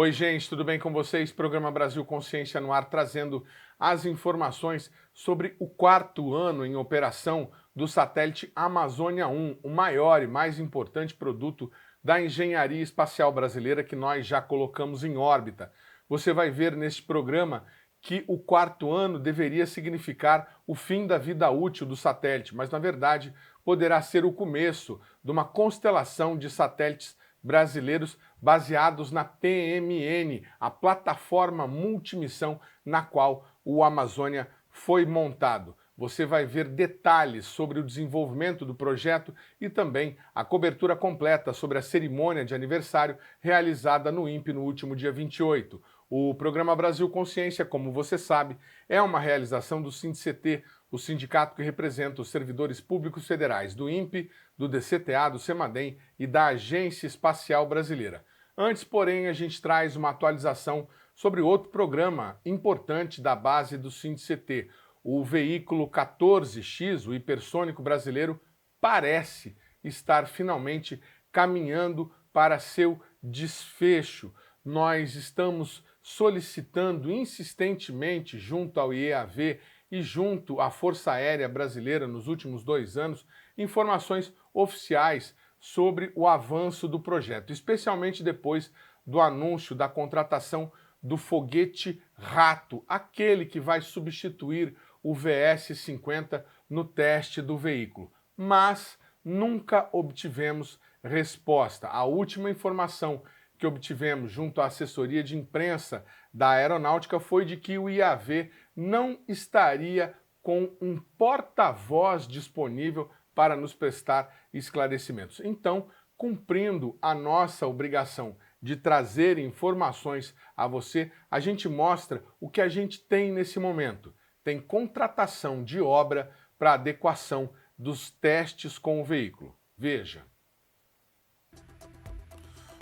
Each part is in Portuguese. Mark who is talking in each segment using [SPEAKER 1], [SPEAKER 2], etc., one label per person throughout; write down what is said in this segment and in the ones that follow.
[SPEAKER 1] Oi, gente, tudo bem com vocês? Programa Brasil Consciência no ar, trazendo as informações sobre o quarto ano em operação do satélite Amazônia 1, o maior e mais importante produto da engenharia espacial brasileira que nós já colocamos em órbita. Você vai ver neste programa que o quarto ano deveria significar o fim da vida útil do satélite, mas na verdade poderá ser o começo de uma constelação de satélites brasileiros baseados na PMN, a plataforma multimissão na qual o Amazônia foi montado. Você vai ver detalhes sobre o desenvolvimento do projeto e também a cobertura completa sobre a cerimônia de aniversário realizada no INPE no último dia 28. O programa Brasil Consciência, como você sabe, é uma realização do SINDCT, o sindicato que representa os servidores públicos federais do INPE, do DCTA, do CEMADEM e da Agência Espacial Brasileira. Antes, porém, a gente traz uma atualização sobre outro programa importante da base do SINDCT. O veículo 14X, o hipersônico brasileiro, parece estar finalmente caminhando para seu desfecho. Nós estamos solicitando insistentemente junto ao IEAV e junto à Força Aérea Brasileira nos últimos 2 anos informações oficiais sobre o avanço do projeto, especialmente depois do anúncio da contratação do foguete Rato, aquele que vai substituir o VS-50 no teste do veículo. Mas nunca obtivemos resposta. A última informação que obtivemos junto à assessoria de imprensa da Aeronáutica foi de que o IAV não estaria com um porta-voz disponível para nos prestar esclarecimentos. Então, cumprindo a nossa obrigação de trazer informações a você, a gente mostra o que a gente tem nesse momento. Tem contratação de obra para adequação dos testes com o veículo. Veja.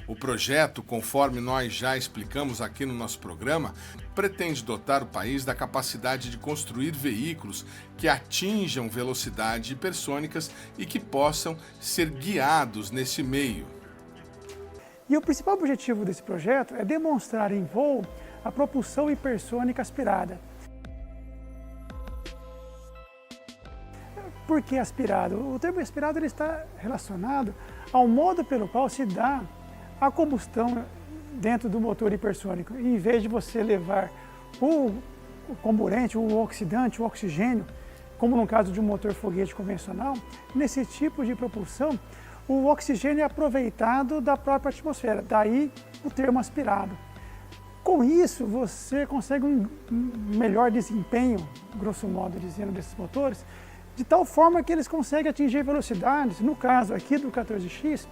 [SPEAKER 1] O projeto, conforme nós já explicamos aqui no nosso programa, pretende dotar o país da capacidade de construir veículos que atinjam velocidades hipersônicas e que possam ser guiados nesse meio.
[SPEAKER 2] E o principal objetivo desse projeto é demonstrar em voo a propulsão hipersônica aspirada. Por que aspirado? O termo aspirado ele está relacionado ao modo pelo qual se dá a combustão dentro do motor hipersônico. Em vez de você levar o comburente, o oxidante, o oxigênio, como no caso de um motor foguete convencional, nesse tipo de propulsão, o oxigênio é aproveitado da própria atmosfera, daí o termo aspirado. Com isso, você consegue um melhor desempenho, grosso modo dizendo, desses motores, de tal forma que eles conseguem atingir velocidades, no caso aqui do 14X,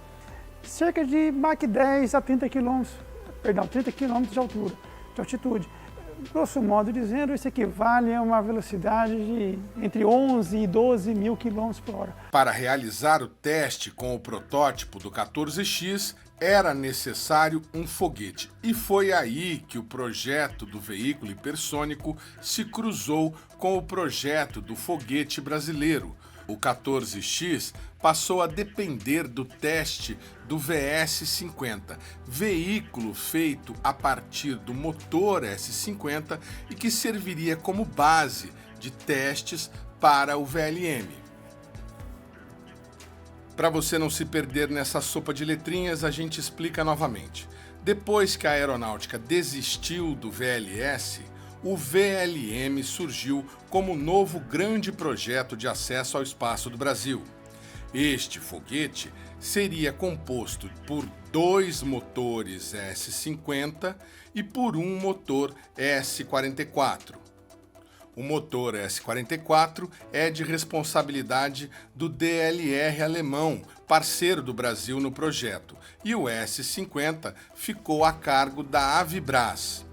[SPEAKER 2] cerca de Mach 10 a 30 km de altura, de altitude. Grosso modo dizendo, isso equivale a uma velocidade de entre 11 e 12 mil km por hora.
[SPEAKER 1] Para realizar o teste com o protótipo do 14X, era necessário um foguete. E foi aí que o projeto do veículo hipersônico se cruzou com o projeto do foguete brasileiro. O 14X passou a depender do teste do VS-50, veículo feito a partir do motor S-50 e que serviria como base de testes para o VLM. Para você não se perder nessa sopa de letrinhas, a gente explica novamente. Depois que a aeronáutica desistiu do VLS, o VLM surgiu como novo grande projeto de acesso ao espaço do Brasil. Este foguete seria composto por 2 motores S-50 e por um motor S-44. O motor S-44 é de responsabilidade do DLR alemão, parceiro do Brasil no projeto, e o S-50 ficou a cargo da Avibras.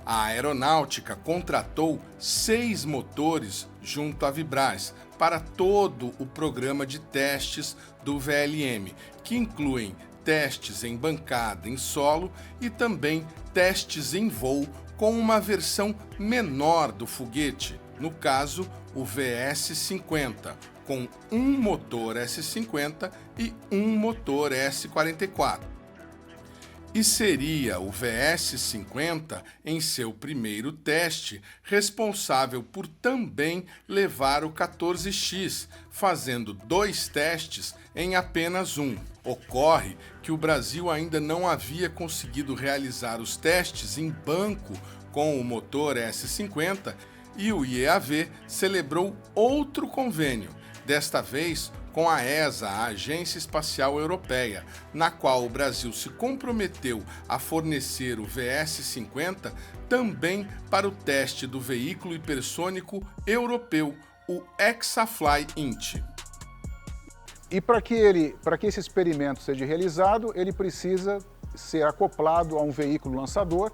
[SPEAKER 1] A aeronáutica contratou 6 motores junto à Avibras para todo o programa de testes do VLM, que incluem testes em bancada em solo e também testes em voo com uma versão menor do foguete, no caso o VS-50, com um motor S-50 e um motor S-44. E seria o VS-50, em seu primeiro teste, responsável por também levar o 14X, fazendo 2 testes em apenas um. Ocorre que o Brasil ainda não havia conseguido realizar os testes em banco com o motor S-50 e o IEAV celebrou outro convênio, desta vez com a ESA, a Agência Espacial Europeia, na qual o Brasil se comprometeu a fornecer o VS-50 também para o teste do veículo hipersônico europeu, o Hexafly Int.
[SPEAKER 3] E para que esse experimento seja realizado, ele precisa ser acoplado a um veículo lançador,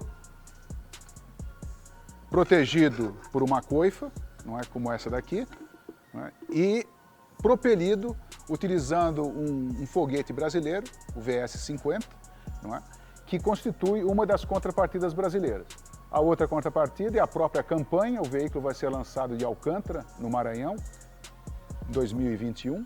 [SPEAKER 3] protegido por uma coifa, não é como essa daqui, não é? E propelido utilizando um foguete brasileiro, o VS-50, não é? Que constitui uma das contrapartidas brasileiras. A outra contrapartida é a própria campanha, o veículo vai ser lançado de Alcântara, no Maranhão, em 2021.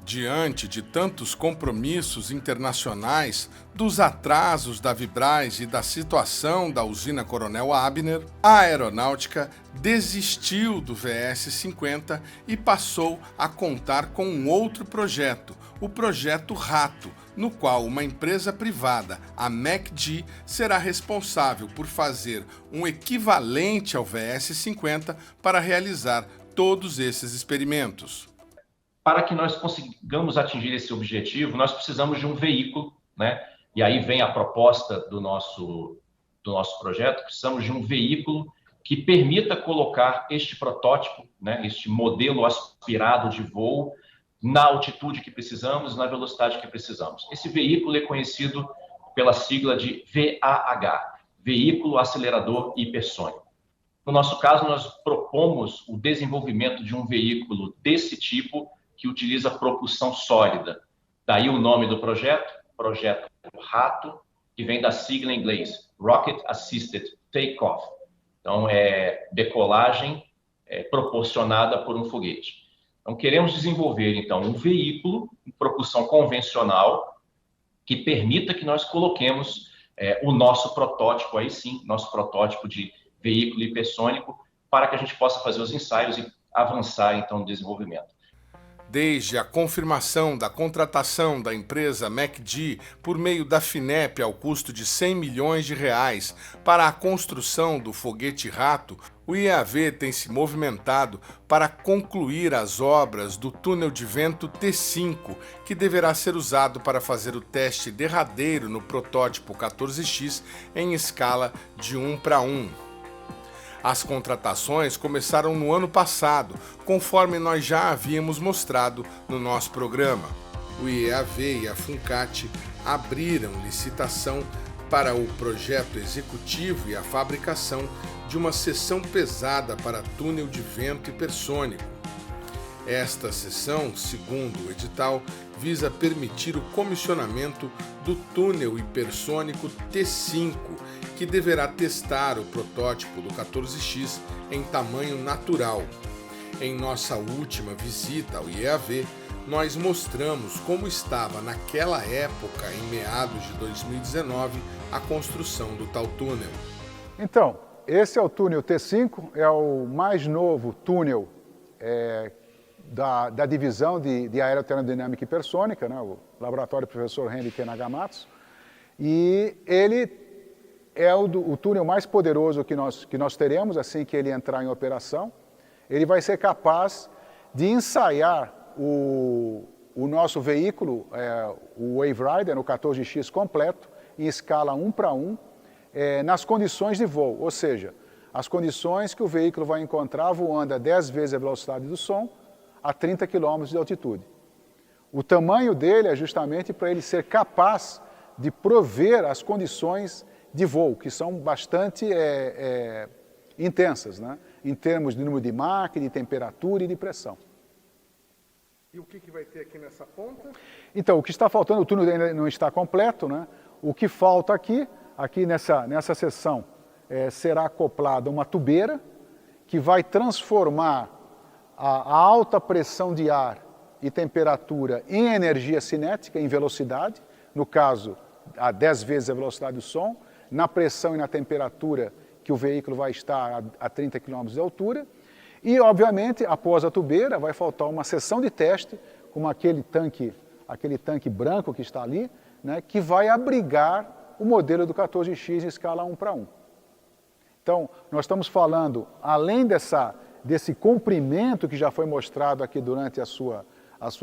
[SPEAKER 1] Diante de tantos compromissos internacionais, dos atrasos da Vibraz e da situação da usina Coronel Abner, a aeronáutica desistiu do VS-50 e passou a contar com um outro projeto, o Projeto Rato, no qual uma empresa privada, a MACD, será responsável por fazer um equivalente ao VS-50 para realizar todos esses experimentos.
[SPEAKER 4] Para que nós consigamos atingir esse objetivo, nós precisamos de um veículo, né? E aí vem a proposta do nosso projeto, precisamos de um veículo que permita colocar este protótipo, né? Este modelo aspirado de voo na altitude que precisamos, na velocidade que precisamos. Esse veículo é conhecido pela sigla de VAH, Veículo Acelerador Hipersônico. No nosso caso, nós propomos o desenvolvimento de um veículo desse tipo, que utiliza propulsão sólida. Daí o nome do projeto, Projeto Rato, que vem da sigla em inglês, Rocket Assisted Takeoff. Então, é decolagem proporcionada por um foguete. Então, queremos desenvolver, então, um veículo de propulsão convencional que permita que nós coloquemos o nosso protótipo, aí sim, nosso protótipo de veículo hipersônico, para que a gente possa fazer os ensaios e avançar, então, no desenvolvimento.
[SPEAKER 1] Desde a confirmação da contratação da empresa MACD por meio da FINEP ao custo de R$100 milhões para a construção do foguete Rato, o IEAV tem se movimentado para concluir as obras do túnel de vento T5, que deverá ser usado para fazer o teste derradeiro no protótipo 14X em escala de 1:1. As contratações começaram no ano passado, conforme nós já havíamos mostrado no nosso programa. O IEAV e a Funcat abriram licitação para o projeto executivo e a fabricação de uma seção pesada para túnel de vento hipersônico. Esta seção, segundo o edital, visa permitir o comissionamento do túnel hipersônico T5, que deverá testar o protótipo do 14X em tamanho natural. Em nossa última visita ao IEAV, nós mostramos como estava naquela época, em meados de 2019, a construção do tal túnel.
[SPEAKER 3] Então, esse é o túnel T5, é o mais novo túnel da divisão de aerotermodinâmica hipersônica, né, o laboratório do professor Henrique Nagamatsu, e ele é o túnel mais poderoso que nós teremos assim que ele entrar em operação. Ele vai ser capaz de ensaiar o nosso veículo, o Wave Rider, no 14X completo, em escala 1:1, nas condições de voo, ou seja, as condições que o veículo vai encontrar voando a 10 vezes a velocidade do som, a 30 km de altitude. O tamanho dele é justamente para ele ser capaz de prover as condições de voo, que são bastante intensas, né? Em termos de número de Mach, de temperatura e de pressão.
[SPEAKER 1] E o que vai ter aqui nessa ponta?
[SPEAKER 3] Então, o que está faltando, o túnel ainda não está completo, né? O que falta aqui nessa seção, será acoplada uma tubeira que vai transformar a alta pressão de ar e temperatura em energia cinética, em velocidade, no caso, a 10 vezes a velocidade do som, na pressão e na temperatura que o veículo vai estar a 30 km de altura. E, obviamente, após a tubeira, vai faltar uma sessão de teste, como aquele tanque branco que está ali, né, que vai abrigar o modelo do 14X em escala 1:1. Então, nós estamos falando, além desse comprimento que já foi mostrado aqui durante a sua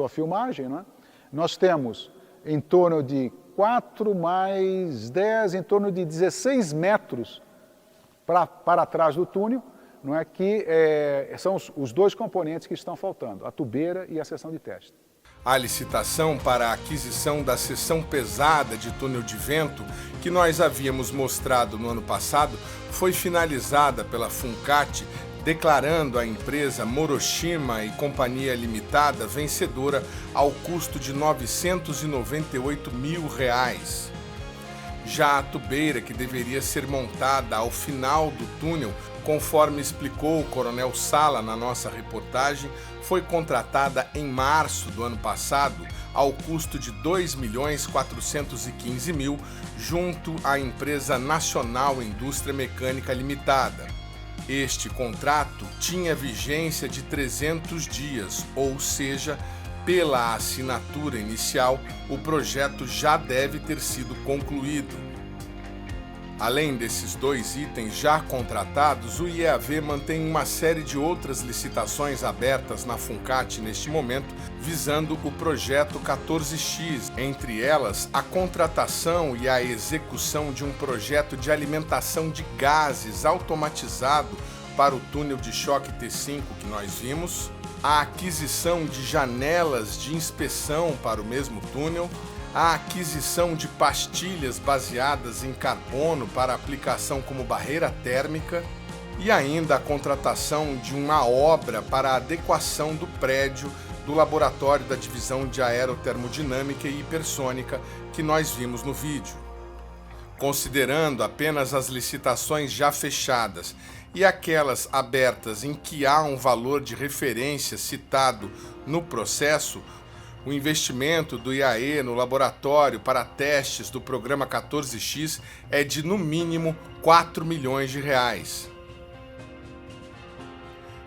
[SPEAKER 3] filmagem, né, nós temos em torno de 4 mais 10, em torno de 16 metros para trás do túnel, não é, que são os dois componentes que estão faltando, a tubeira e a seção de teste.
[SPEAKER 1] A licitação para a aquisição da seção pesada de túnel de vento, que nós havíamos mostrado no ano passado, foi finalizada pela Funcat, declarando a empresa Moroshima e Companhia Limitada vencedora ao custo de R$ 998 mil. Já a tubeira, que deveria ser montada ao final do túnel, conforme explicou o Coronel Sala na nossa reportagem, foi contratada em março do ano passado ao custo de R$ 2.415.000 junto à empresa Nacional Indústria Mecânica Limitada. Este contrato tinha vigência de 300 dias, ou seja, pela assinatura inicial, o projeto já deve ter sido concluído. Além desses dois itens já contratados, o IEAV mantém uma série de outras licitações abertas na Funcat neste momento, visando o projeto 14X, entre elas a contratação e a execução de um projeto de alimentação de gases automatizado para o túnel de choque T5 que nós vimos, a aquisição de janelas de inspeção para o mesmo túnel, a aquisição de pastilhas baseadas em carbono para aplicação como barreira térmica e ainda a contratação de uma obra para a adequação do prédio do laboratório da Divisão de Aerotermodinâmica e Hipersônica que nós vimos no vídeo. Considerando apenas as licitações já fechadas e aquelas abertas em que há um valor de referência citado no processo, o investimento do IAE no laboratório para testes do programa 14X é de, no mínimo, R$ 4 milhões.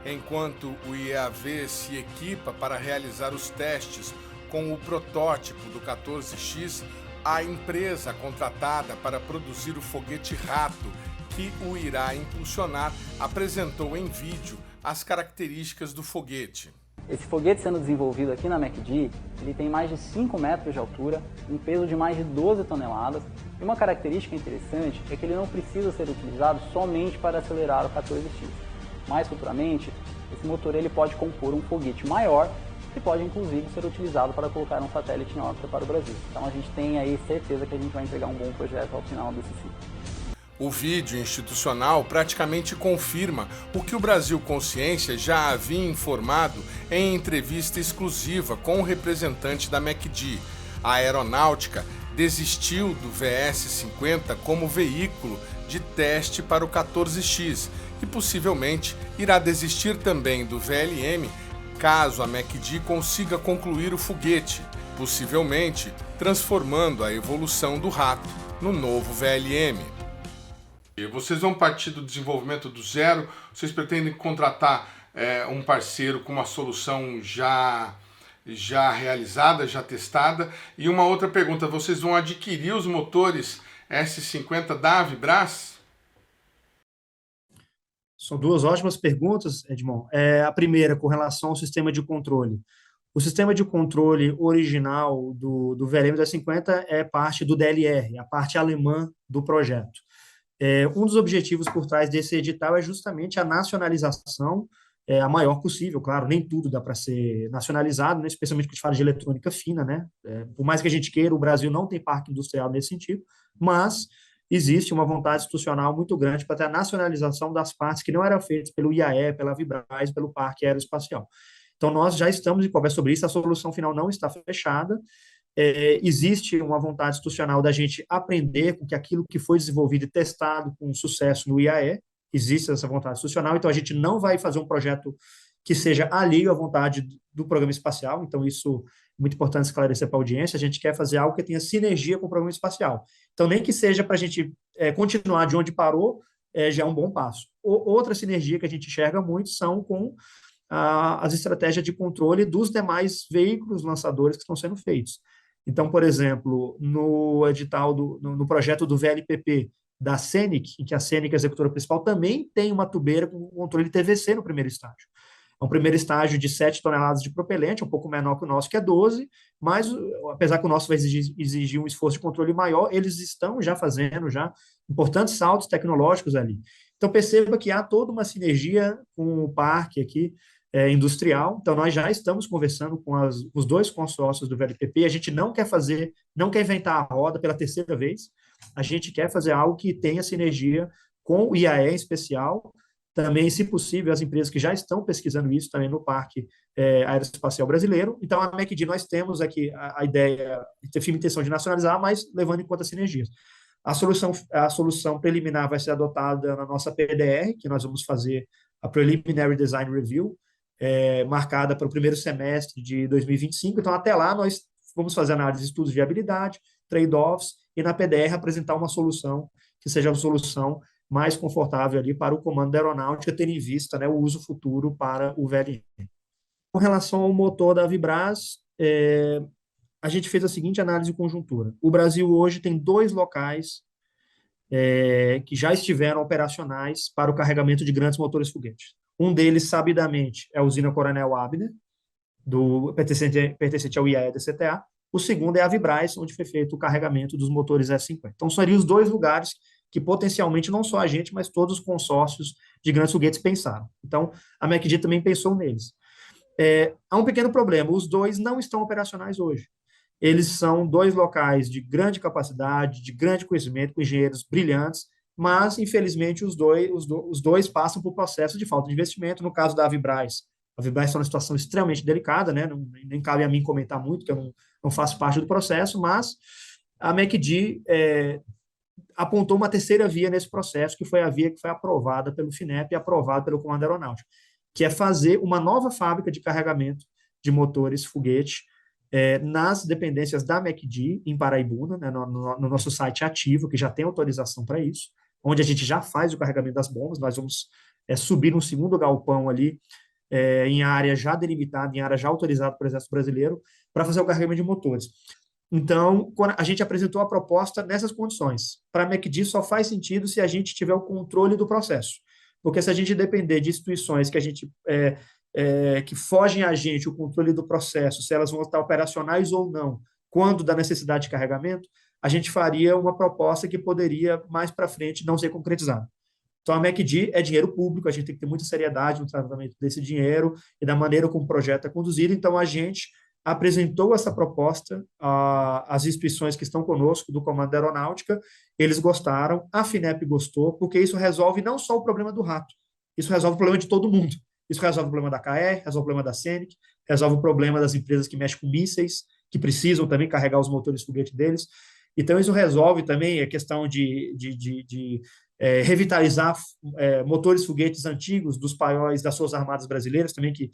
[SPEAKER 1] Enquanto o IAV se equipa para realizar os testes com o protótipo do 14X, a empresa contratada para produzir o foguete Rato, que o irá impulsionar, apresentou em vídeo as características do foguete.
[SPEAKER 5] Esse foguete sendo desenvolvido aqui na MACD, ele tem mais de 5 metros de altura, um peso de mais de 12 toneladas, e uma característica interessante é que ele não precisa ser utilizado somente para acelerar o 14X. Mais futuramente, esse motor ele pode compor um foguete maior, que pode inclusive ser utilizado para colocar um satélite em órbita para o Brasil. Então a gente tem aí certeza que a gente vai entregar um bom projeto ao final desse ciclo.
[SPEAKER 1] O vídeo institucional praticamente confirma o que o Brasil Consciência já havia informado em entrevista exclusiva com o representante da MACD. A aeronáutica desistiu do VS-50 como veículo de teste para o 14X e possivelmente irá desistir também do VLM caso a MACD consiga concluir o foguete, possivelmente transformando a evolução do Rato no novo VLM. Vocês vão partir do desenvolvimento do zero? Vocês pretendem contratar um parceiro com uma solução já realizada, já testada? E uma outra pergunta, vocês vão adquirir os motores S50 da Avibras?
[SPEAKER 6] São duas ótimas perguntas, Edmond. A primeira, com relação ao sistema de controle. O sistema de controle original do VLM da 50 é parte do DLR, a parte alemã do projeto. Um dos objetivos por trás desse edital é justamente a nacionalização, a maior possível, claro, nem tudo dá para ser nacionalizado, né, especialmente quando a gente fala de eletrônica fina, né? Por mais que a gente queira, o Brasil não tem parque industrial nesse sentido, mas existe uma vontade institucional muito grande para ter a nacionalização das partes que não eram feitas pelo IAE, pela Avibraz, pelo Parque Aeroespacial. Então, nós já estamos em conversa sobre isso, a solução final não está fechada. Existe uma vontade institucional da gente aprender com que aquilo que foi desenvolvido e testado com sucesso no IAE, existe essa vontade institucional, então a gente não vai fazer um projeto que seja alheio à vontade do programa espacial. Então, isso é muito importante esclarecer para a audiência. A gente quer fazer algo que tenha sinergia com o programa espacial. Então, nem que seja para a gente continuar de onde parou, já é um bom passo. Outra sinergia que a gente enxerga muito são com as estratégias de controle dos demais veículos lançadores que estão sendo feitos. Então, por exemplo, no edital, no projeto do VLPP da CENIC, em que a CENIC é a executora principal, também tem uma tubeira com controle TVC no primeiro estágio. É um primeiro estágio de 7 toneladas de propelente, um pouco menor que o nosso, que é 12, mas, apesar que o nosso vai exigir um esforço de controle maior, eles estão já fazendo importantes saltos tecnológicos ali. Então, perceba que há toda uma sinergia com o parque aqui, industrial. Então, nós já estamos conversando com os 2 consórcios do VLPP. A gente não quer inventar a roda pela terceira vez. A gente quer fazer algo que tenha sinergia com o IAE em especial. Também, se possível, as empresas que já estão pesquisando isso também no Parque Aeroespacial Brasileiro. Então, a MECD, nós temos aqui a ideia, ter firme intenção de nacionalizar, mas levando em conta sinergias. A solução preliminar vai ser adotada na nossa PDR, que nós vamos fazer a Preliminary Design Review, marcada para o primeiro semestre de 2025. Então, até lá, nós vamos fazer análise de estudos de viabilidade, trade-offs, e na PDR apresentar uma solução que seja a solução mais confortável ali para o comando da aeronáutica, tendo em vista, né, o uso futuro para o VLM. Com relação ao motor da Vibraz, a gente fez a seguinte análise de conjuntura. O Brasil hoje tem 2 locais que já estiveram operacionais para o carregamento de grandes motores foguetes. Um deles, sabidamente, é a usina Coronel Abner, pertencente ao IAE da CTA. O segundo é a Vibraz, onde foi feito o carregamento dos motores F-50. Então, seriam os 2 lugares que potencialmente não só a gente, mas todos os consórcios de grandes foguetes pensaram. Então, a MECD também pensou neles. Há um pequeno problema, os 2 não estão operacionais hoje. Eles são 2 locais de grande capacidade, de grande conhecimento, com engenheiros brilhantes, mas, infelizmente, os dois passam por processo de falta de investimento. No caso da Vibraz, a Vibraz está numa situação extremamente delicada, né? Nem cabe a mim comentar muito, que eu não faço parte do processo, mas a MECD apontou uma terceira via nesse processo, que foi a via que foi aprovada pelo FINEP e aprovada pelo Comando Aeronáutico, que é fazer uma nova fábrica de carregamento de motores foguete nas dependências da MECD, em Paraibuna, né, no nosso site ativo, que já tem autorização para isso, onde a gente já faz o carregamento das bombas. Nós vamos subir um segundo galpão ali, em área já delimitada, em área já autorizada pelo Exército Brasileiro, para fazer o carregamento de motores. Então, quando a gente apresentou a proposta nessas condições. Para a MECD só faz sentido se a gente tiver o controle do processo. Porque se a gente depender de instituições que a gente que fogem a gente o controle do processo, se elas vão estar operacionais ou não, quando da necessidade de carregamento, a gente faria uma proposta que poderia, mais para frente, não ser concretizada. Então, a MECD é dinheiro público, a gente tem que ter muita seriedade no tratamento desse dinheiro e da maneira como o projeto é conduzido. Então, a gente apresentou essa proposta às instituições que estão conosco, do Comando da Aeronáutica, eles gostaram, a FINEP gostou, porque isso resolve não só o problema do rato, isso resolve o problema de todo mundo. Isso resolve o problema da KR, resolve o problema da CENIC, resolve o problema das empresas que mexem com mísseis, que precisam também carregar os motores foguete deles. Então, isso resolve também a questão de revitalizar motores foguetes antigos dos paióis das Forças Armadas Brasileiras, também que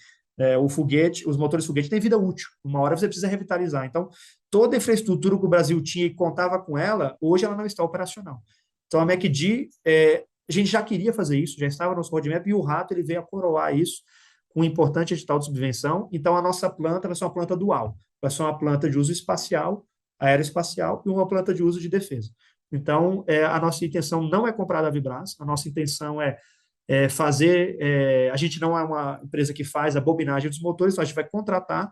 [SPEAKER 6] os motores foguete têm vida útil. Uma hora você precisa revitalizar. Então, toda a infraestrutura que o Brasil tinha e contava com ela, hoje ela não está operacional. Então, a MECD, a gente já queria fazer isso, já estava no nosso roadmap, e o rato ele veio a coroar isso com um importante edital de subvenção. Então, a nossa planta vai ser uma planta dual. Vai ser uma planta de uso espacial, aeroespacial, e uma planta de uso de defesa. Então, a nossa intenção não é comprar da Vibraz, a nossa intenção é fazer... a gente não é uma empresa que faz a bobinagem dos motores, então a gente vai contratar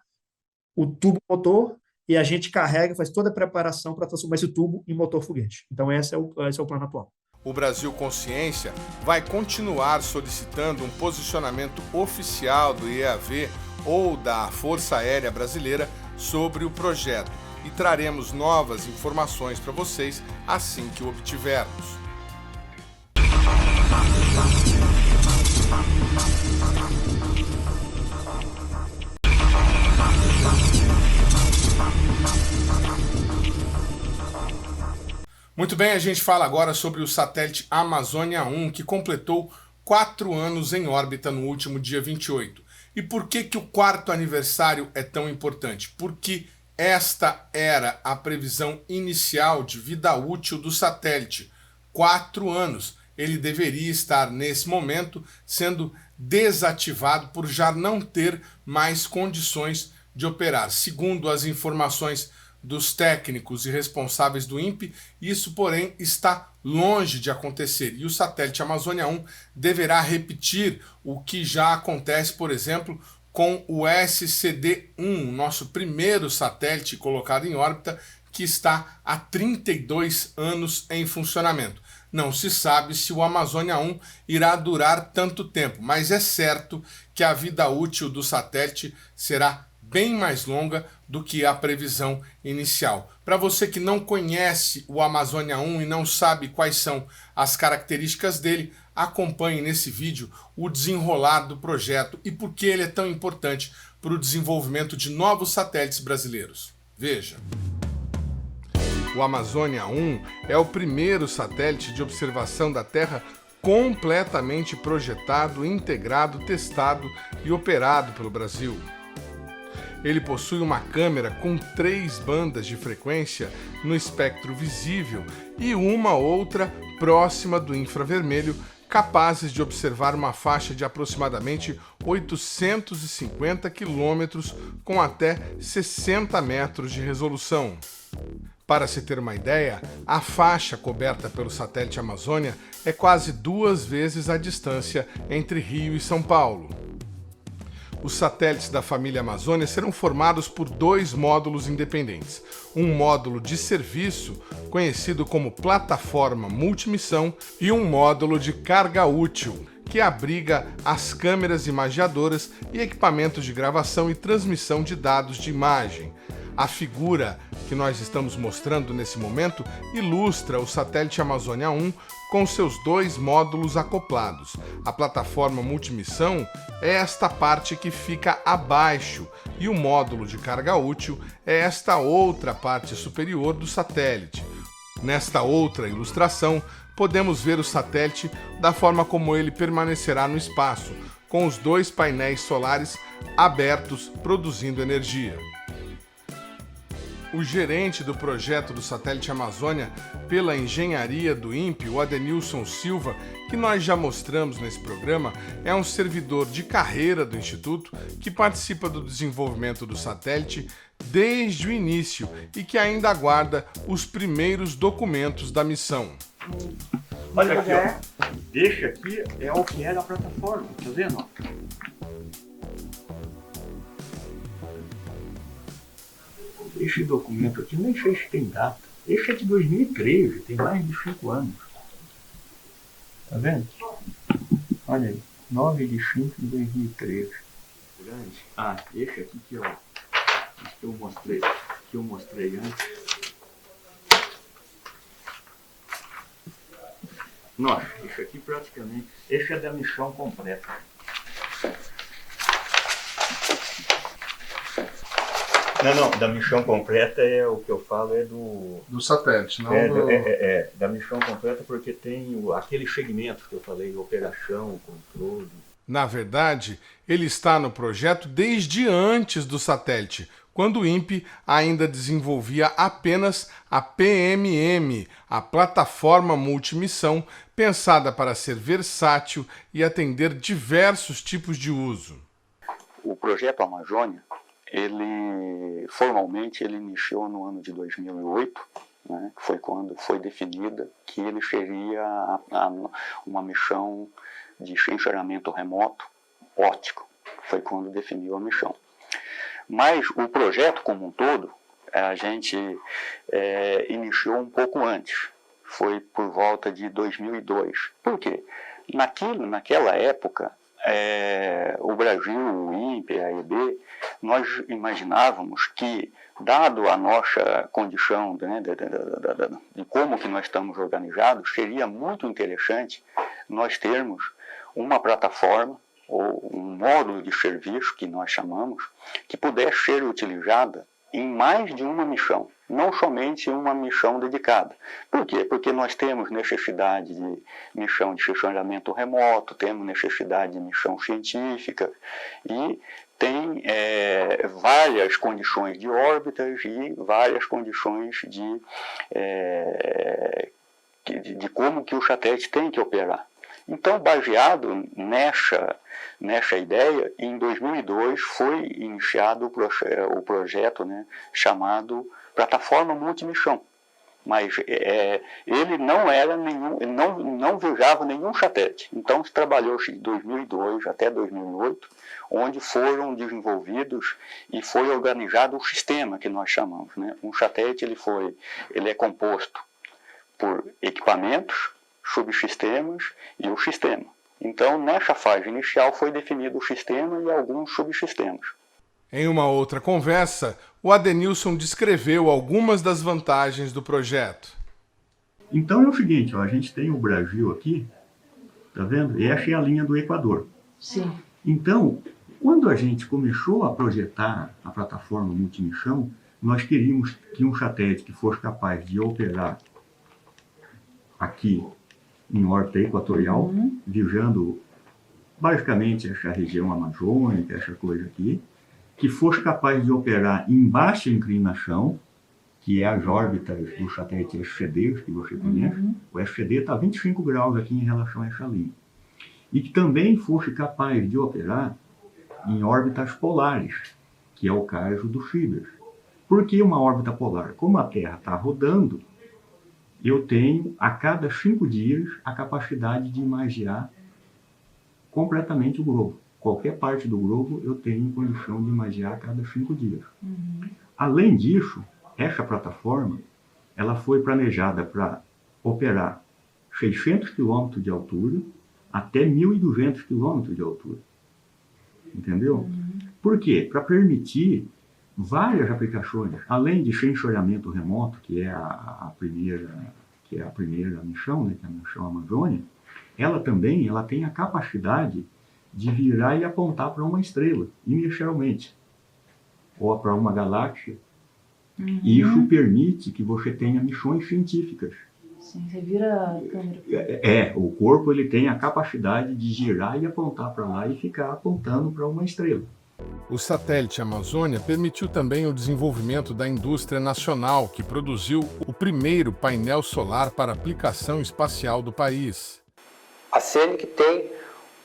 [SPEAKER 6] o tubo motor e a gente carrega, faz toda a preparação para transformar esse tubo em motor foguete. Então, esse é o plano atual.
[SPEAKER 1] O Brasil Consciência vai continuar solicitando um posicionamento oficial do IAV ou da Força Aérea Brasileira sobre o projeto e traremos novas informações para vocês assim que o obtivermos. Muito bem, a gente fala agora sobre o satélite Amazônia 1, que completou 4 anos em órbita no último dia 28. E por que o quarto aniversário é tão importante? Porque esta era a previsão inicial de vida útil do satélite. 4 anos. Ele deveria estar, nesse momento, sendo desativado por já não ter mais condições de operar. Segundo as informações dos técnicos e responsáveis do INPE, isso, porém, está longe de acontecer. E o satélite Amazônia 1 deverá repetir o que já acontece, por exemplo, com o SCD-1, nosso primeiro satélite colocado em órbita, que está há 32 anos em funcionamento. Não se sabe se o Amazônia 1 irá durar tanto tempo, mas é certo que a vida útil do satélite será bem mais longa do que a previsão inicial. Para você que não conhece o Amazônia 1 e não sabe quais são as características dele, acompanhe nesse vídeo o desenrolar do projeto e por que ele é tão importante para o desenvolvimento de novos satélites brasileiros. Veja. O Amazônia 1 é o primeiro satélite de observação da Terra completamente projetado, integrado, testado e operado pelo Brasil. Ele possui uma câmera com 3 bandas de frequência no espectro visível e uma outra próxima do infravermelho, capazes de observar uma faixa de aproximadamente 850 quilômetros com até 60 metros de resolução. Para se ter uma ideia, a faixa coberta pelo satélite Amazônia é quase 2 vezes a distância entre Rio e São Paulo. Os satélites da família Amazônia serão formados por 2 módulos independentes. Um módulo de serviço, conhecido como plataforma multimissão, e um módulo de carga útil, que abriga as câmeras imageadoras e equipamentos de gravação e transmissão de dados de imagem. A figura que nós estamos mostrando nesse momento ilustra o satélite Amazônia 1 com seus 2 módulos acoplados. A plataforma multimissão é esta parte que fica abaixo e o módulo de carga útil é esta outra parte superior do satélite. Nesta outra ilustração, podemos ver o satélite da forma como ele permanecerá no espaço, com os 2 painéis solares abertos produzindo energia. O gerente do projeto do satélite Amazônia pela engenharia do INPE, o Adenilson Silva, que nós já mostramos nesse programa, é um servidor de carreira do Instituto que participa do desenvolvimento do satélite desde o início e que ainda aguarda os primeiros documentos da missão.
[SPEAKER 7] Olha aqui, ó. Este aqui é o que era a plataforma, tá vendo? Este documento aqui, nem sei se tem data. Este é de 2013, tem mais de 5 anos. Tá vendo? Olha aí, 9 de 5 de 2013. Ah, este aqui que eu mostrei antes. Nossa, esse aqui praticamente, esse é da missão completa. Não, da missão completa é o que eu falo, é
[SPEAKER 1] do satélite, não
[SPEAKER 7] da missão completa, porque tem aquele segmento que eu falei, operação, controle.
[SPEAKER 1] Na verdade, ele está no projeto desde antes do satélite, quando o INPE ainda desenvolvia apenas a PMM, a plataforma multimissão, pensada para ser versátil e atender diversos tipos de uso.
[SPEAKER 8] O projeto Amazônia, formalmente ele iniciou no ano de 2008, né? Foi quando foi definida que ele seria uma missão de sensoriamento remoto óptico. Foi quando definiu a missão. Mas o projeto como um todo, a gente iniciou um pouco antes. Foi por volta de 2002. Por quê? Naquela época, o Brasil, o INPE, a AEB, nós imaginávamos que, dado a nossa condição, né, de como que nós estamos organizados, seria muito interessante nós termos uma plataforma ou um módulo de serviço, que nós chamamos, que pudesse ser utilizada em mais de uma missão. não somente uma missão dedicada. Por quê? Porque nós temos necessidade de missão de chancelamento remoto, temos necessidade de missão científica e tem várias condições de órbitas e várias condições de como que o satélite tem que operar. Então, baseado nessa ideia, em 2002 foi iniciado o projeto, né, chamado Plataforma Multimissão. Mas ele não era não viajava nenhum satélite. Então, se trabalhou-se de 2002 até 2008, onde foram desenvolvidos e foi organizado o sistema que nós chamamos, né? Um satélite ele é composto por equipamentos, subsistemas e o sistema. Então, nessa fase inicial foi definido o sistema e alguns subsistemas.
[SPEAKER 1] Em uma outra conversa, o Adenilson descreveu algumas das vantagens do projeto.
[SPEAKER 7] Então é o seguinte, ó, a gente tem o Brasil aqui, tá vendo? Essa é a linha do Equador.
[SPEAKER 9] Sim.
[SPEAKER 7] Então, quando a gente começou a projetar a plataforma multimissão, nós queríamos que um satélite que fosse capaz de operar aqui em órbita equatorial, viajando basicamente essa região amazônica, essa coisa aqui, que fosse capaz de operar em baixa inclinação, que é as órbitas do satélite SCD, que você conhece. O SCD está a 25 graus aqui em relação a essa linha. E que também fosse capaz de operar em órbitas polares, que é o caso do Cibers. Por que uma órbita polar? Como a Terra está rodando, eu tenho, a cada 5 dias, a capacidade de imagiar completamente o globo. Qualquer parte do globo eu tenho condição de imagiar a cada 5 dias. Além disso, essa plataforma ela foi planejada para operar 600 km de altura até 1.200 km de altura. Entendeu? Por quê? Para permitir várias aplicações, além de sensoriamento remoto, que é a primeira missão, né, que é a missão Amazônia, ela também tem a capacidade de virar e apontar para uma estrela, inicialmente, ou para uma galáxia. Isso permite que você tenha missões científicas.
[SPEAKER 9] Sim, você vira a câmera.
[SPEAKER 7] O corpo ele tem a capacidade de girar e apontar para lá e ficar apontando para uma estrela.
[SPEAKER 1] O satélite Amazônia permitiu também o desenvolvimento da indústria nacional, que produziu o primeiro painel solar para aplicação espacial do país.
[SPEAKER 10] A CNIC tem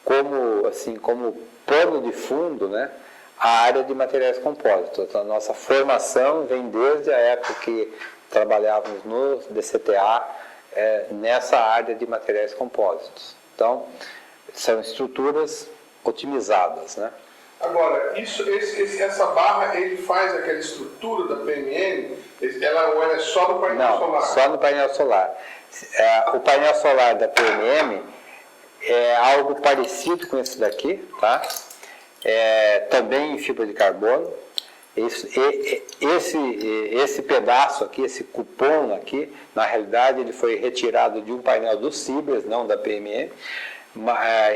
[SPEAKER 10] como pano de fundo, né, a área de materiais compósitos. Então, a nossa formação vem desde a época que trabalhávamos no DCTA nessa área de materiais compósitos. Então, são estruturas otimizadas, né?
[SPEAKER 1] Agora, essa barra, ele faz aquela estrutura da PMM, ela é só no painel solar?
[SPEAKER 10] Não, só no painel solar. O painel solar da PMM é algo parecido com esse daqui, tá? Também em fibra de carbono. Esse pedaço aqui, esse cupom aqui, na realidade ele foi retirado de um painel do Cibers, não da PMM.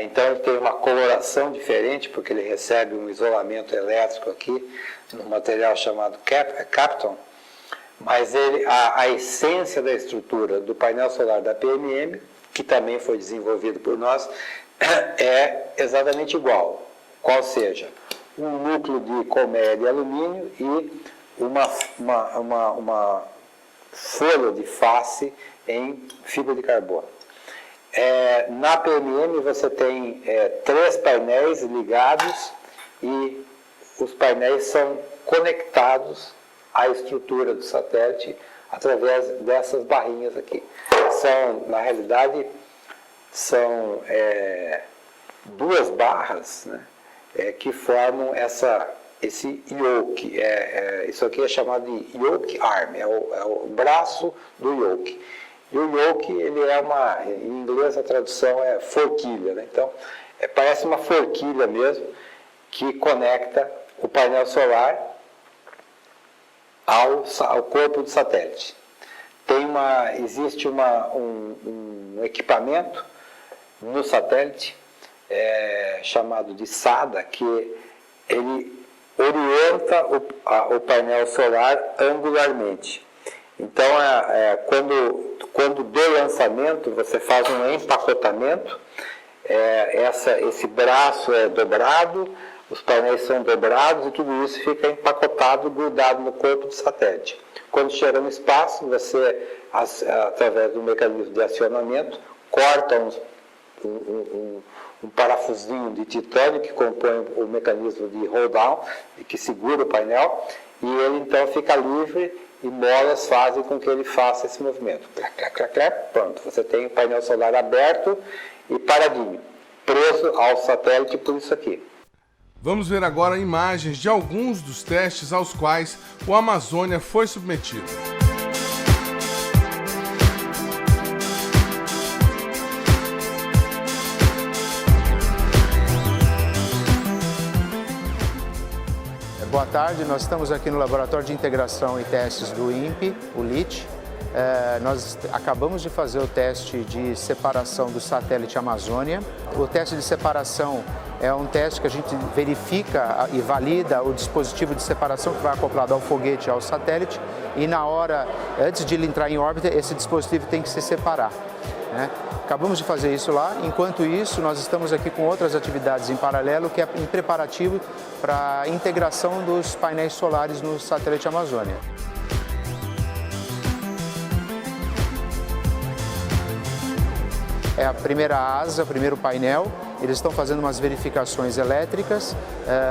[SPEAKER 10] Então ele tem uma coloração diferente, porque ele recebe um isolamento elétrico aqui, num material chamado Kapton. Mas a essência da estrutura do painel solar da PMM, que também foi desenvolvido por nós, é exatamente igual. Qual seja, um núcleo de colmeia de alumínio e uma folha de face em fibra de carbono. Na PMM você tem 3 painéis ligados e os painéis são conectados à estrutura do satélite através dessas barrinhas aqui. Na realidade, são 2 barras, né, que formam esse yoke. Isso aqui é chamado de yoke arm, é o braço do yoke. E o yoke, ele em inglês a tradução é forquilha, né? Então, parece uma forquilha mesmo, que conecta o painel solar ao corpo do satélite. Existe um equipamento no satélite chamado de SADA, que ele orienta o painel solar angularmente. Então, quando do lançamento, você faz um empacotamento, esse braço é dobrado, os painéis são dobrados e tudo isso fica empacotado, grudado no corpo do satélite. Quando chega no espaço, você, através do mecanismo de acionamento, corta um parafusinho de titânio que compõe o mecanismo de roll-down, que segura o painel, e ele então fica livre e molas fazem com que ele faça esse movimento. Clac, clac, clac, clac, pronto, você tem o painel solar aberto e paradinho, preso ao satélite por isso aqui.
[SPEAKER 1] Vamos ver agora imagens de alguns dos testes aos quais o Amazônia foi submetido.
[SPEAKER 3] Boa tarde, nós estamos aqui no Laboratório de Integração e Testes do INPE, o LIT. Nós acabamos de fazer o teste de separação do satélite Amazônia. O teste de separação é um teste que a gente verifica e valida o dispositivo de separação que vai acoplado ao foguete e ao satélite, e na hora, antes de ele entrar em órbita, esse dispositivo tem que se separar, né? Acabamos de fazer isso lá. Enquanto isso, nós estamos aqui com outras atividades em paralelo, que é em preparativo para a integração dos painéis solares no satélite Amazônia. É a primeira asa, o primeiro painel. Eles estão fazendo umas verificações elétricas,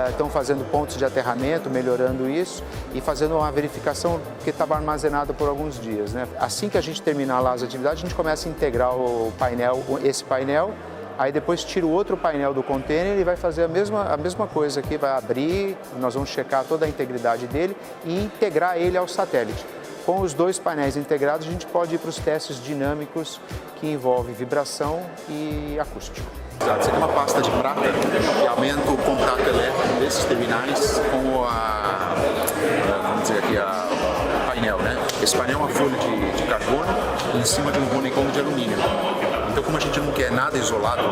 [SPEAKER 3] estão fazendo pontos de aterramento, melhorando isso e fazendo uma verificação que estava armazenado por alguns dias, né? Assim que a gente terminar lá as atividades, a gente começa a integrar o painel, esse painel, aí depois tira o outro painel do container e vai fazer a mesma coisa aqui, vai abrir, nós vamos checar toda a integridade dele e integrar ele ao satélite. Com os dois painéis integrados, a gente pode ir para os testes dinâmicos que envolvem vibração e acústico.
[SPEAKER 11] Isso aqui é uma pasta de prata que aumenta o contato elétrico desses terminais com vamos dizer aqui, o painel, né? Esse painel é uma folha de carbono em cima de um honeycomb de alumínio. Então, como a gente não quer nada isolado,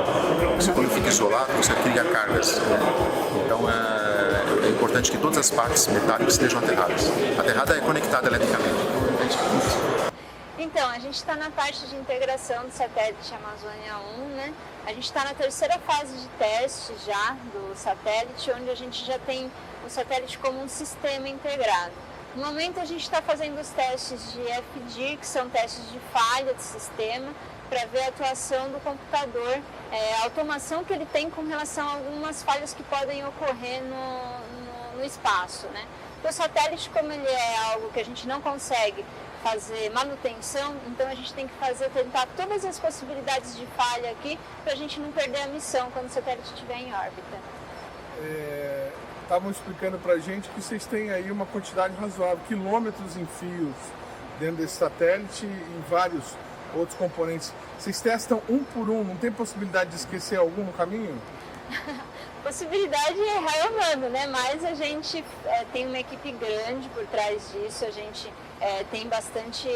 [SPEAKER 11] quando fica isolado, você cria cargas, né? Então, é importante que todas as partes metálicas estejam aterradas. A aterrada é conectada eletricamente.
[SPEAKER 12] Então, a gente está na parte de integração do satélite Amazônia 1, né? A gente está na terceira fase de teste já do satélite, onde a gente já tem o satélite como um sistema integrado. No momento, a gente está fazendo os testes de FDIR, que são testes de falha de sistema, para ver a atuação do computador, a automação que ele tem com relação a algumas falhas que podem ocorrer no espaço, né? O satélite, como ele é algo que a gente não consegue fazer manutenção, então a gente tem que tentar todas as possibilidades de falha aqui para a gente não perder a missão quando o satélite estiver em órbita.
[SPEAKER 1] Estavam explicando para a gente que vocês têm aí uma quantidade razoável, quilômetros em fios dentro desse satélite e vários outros componentes. Vocês testam um por um, não tem possibilidade de esquecer algum no caminho?
[SPEAKER 12] Possibilidade é raio humano, né? Mas a gente tem uma equipe grande por trás disso, a gente tem bastante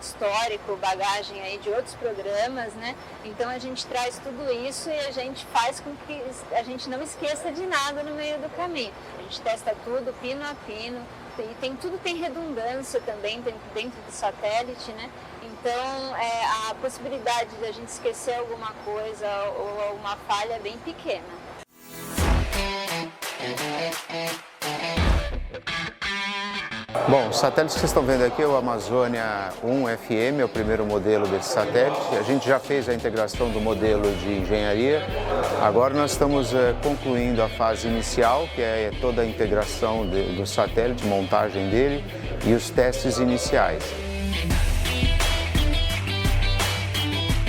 [SPEAKER 12] histórico, bagagem aí de outros programas, né? Então a gente traz tudo isso e a gente faz com que a gente não esqueça de nada no meio do caminho. A gente testa tudo, pino a pino, e tudo tem redundância também dentro do satélite, né? Então a possibilidade de a gente esquecer alguma coisa ou alguma falha é bem pequena.
[SPEAKER 3] Bom, o satélite que vocês estão vendo aqui é o Amazônia 1 FM, é o primeiro modelo desse satélite. A gente já fez a integração do modelo de engenharia. Agora nós estamos concluindo a fase inicial, que é toda a integração do satélite, montagem dele e os testes iniciais.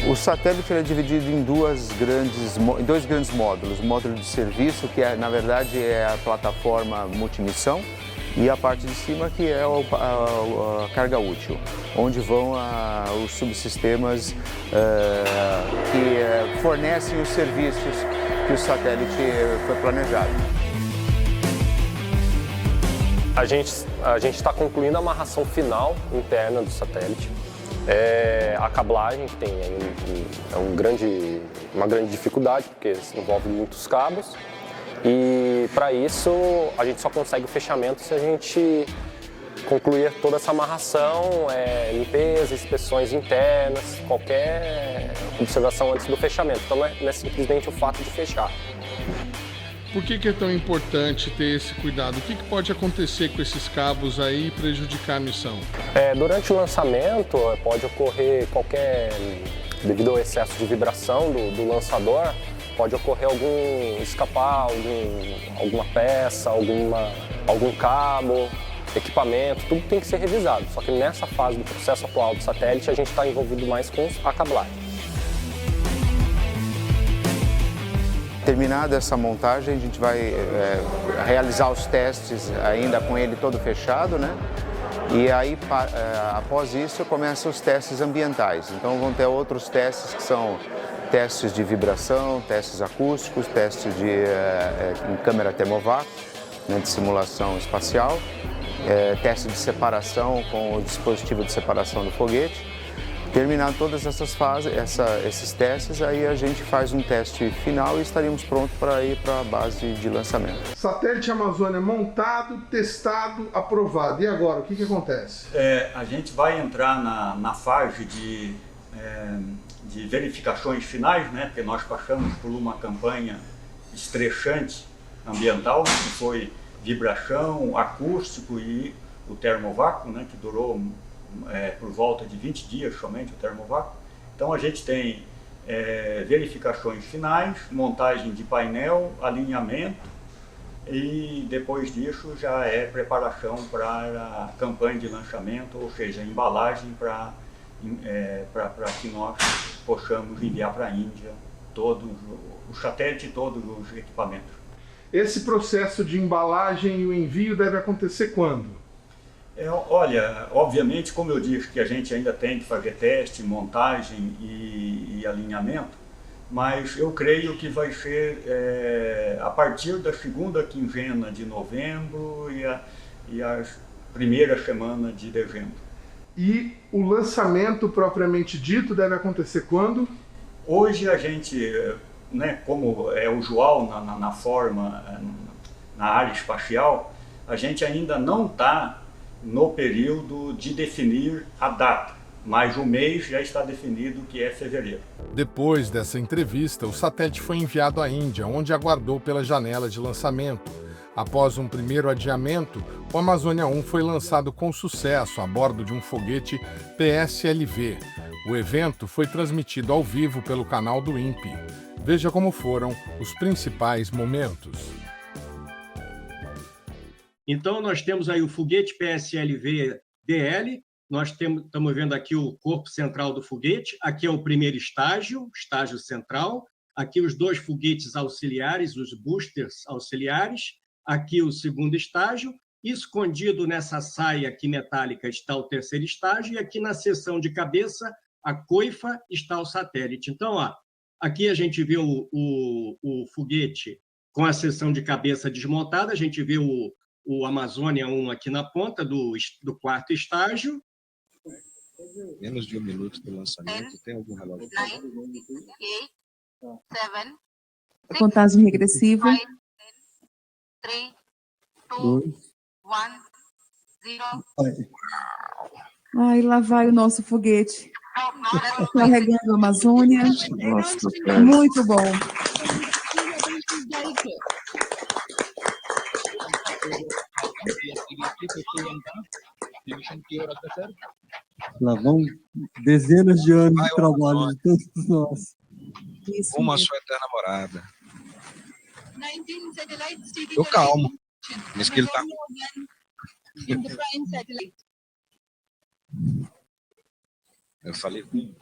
[SPEAKER 3] O satélite é dividido em dois grandes módulos. O módulo de serviço, que na verdade é a plataforma multimissão, e a parte de cima, que é a carga útil, onde vão os subsistemas que fornecem os serviços que o satélite foi planejado.
[SPEAKER 13] A gente está concluindo a amarração final interna do satélite. A cablagem, que tem uma grande dificuldade, porque envolve muitos cabos. E para isso a gente só consegue o fechamento se a gente concluir toda essa amarração, limpeza, inspeções internas, qualquer observação antes do fechamento. Então não é simplesmente o fato de fechar.
[SPEAKER 1] Por que é tão importante ter esse cuidado? O que pode acontecer com esses cabos aí e prejudicar a missão?
[SPEAKER 13] Durante o lançamento pode ocorrer devido ao excesso de vibração do lançador, pode ocorrer escapar alguma peça, algum cabo, equipamento, tudo tem que ser revisado. Só que nessa fase do processo atual do satélite a gente está envolvido mais com a cablagem.
[SPEAKER 11] Terminada essa montagem, a gente vai realizar os testes ainda com ele todo fechado, né? E aí, após isso, começam os testes ambientais. Então, vão ter outros testes que são testes de vibração, testes acústicos, testes em câmera termovácuo, né, de simulação espacial, teste de separação com o dispositivo de separação do foguete. Terminado todas essas fases, esses testes, aí a gente faz um teste final e estaríamos prontos para ir para a base de lançamento.
[SPEAKER 1] Satélite Amazônia montado, testado, aprovado. E agora, o que acontece?
[SPEAKER 7] A gente vai entrar na fase de verificações finais, né? Porque nós passamos por uma campanha estressante ambiental, que foi vibração, acústico e o termovácuo, né? Que durou por volta de 20 dias somente o termovácuo. Então a gente tem verificações finais, montagem de painel, alinhamento e depois disso já é preparação para a campanha de lançamento, ou seja, embalagem para que nós possamos enviar para a Índia todos os satélites e todos os equipamentos.
[SPEAKER 1] Esse processo de embalagem e o envio deve acontecer quando?
[SPEAKER 7] Olha, obviamente, como eu disse, que a gente ainda tem que fazer teste, montagem e alinhamento, mas eu creio que vai ser a partir da segunda quinzena de novembro e as primeiras semanas de dezembro.
[SPEAKER 1] E o lançamento propriamente dito deve acontecer quando?
[SPEAKER 7] Hoje a gente, né, como é usual na forma, na área espacial, a gente ainda não está no período de definir a data, mas o mês já está definido, que é fevereiro.
[SPEAKER 1] Depois dessa entrevista, o satélite foi enviado à Índia, onde aguardou pela janela de lançamento. Após um primeiro adiamento, o Amazônia 1 foi lançado com sucesso a bordo de um foguete PSLV. O evento foi transmitido ao vivo pelo canal do INPE. Veja como foram os principais momentos.
[SPEAKER 14] Então, nós temos aí o foguete PSLV-DL, nós estamos vendo aqui o corpo central do foguete, aqui é o primeiro estágio central, aqui os dois foguetes auxiliares, os boosters auxiliares, aqui o segundo estágio, escondido nessa saia aqui metálica está o terceiro estágio, e aqui na seção de cabeça, a coifa, está o satélite. Então, aqui a gente vê o foguete com a seção de cabeça desmontada, a gente vê o Amazônia 1 aqui na ponta do quarto estágio.
[SPEAKER 15] Menos de 1 minuto do lançamento. Tem algum relógio?
[SPEAKER 16] 9, 8, 7, contagem regressiva. 5, 4, 3, 2, 1, 0. Ai, lá vai o nosso foguete. Carregando a Amazônia. Nossa, muito bom.
[SPEAKER 17] Lá vão dezenas de anos de trabalho de todos nós.
[SPEAKER 15] Como a sua eterna morada. Tô calmo. Mas que ele tá. Eu falei com ele.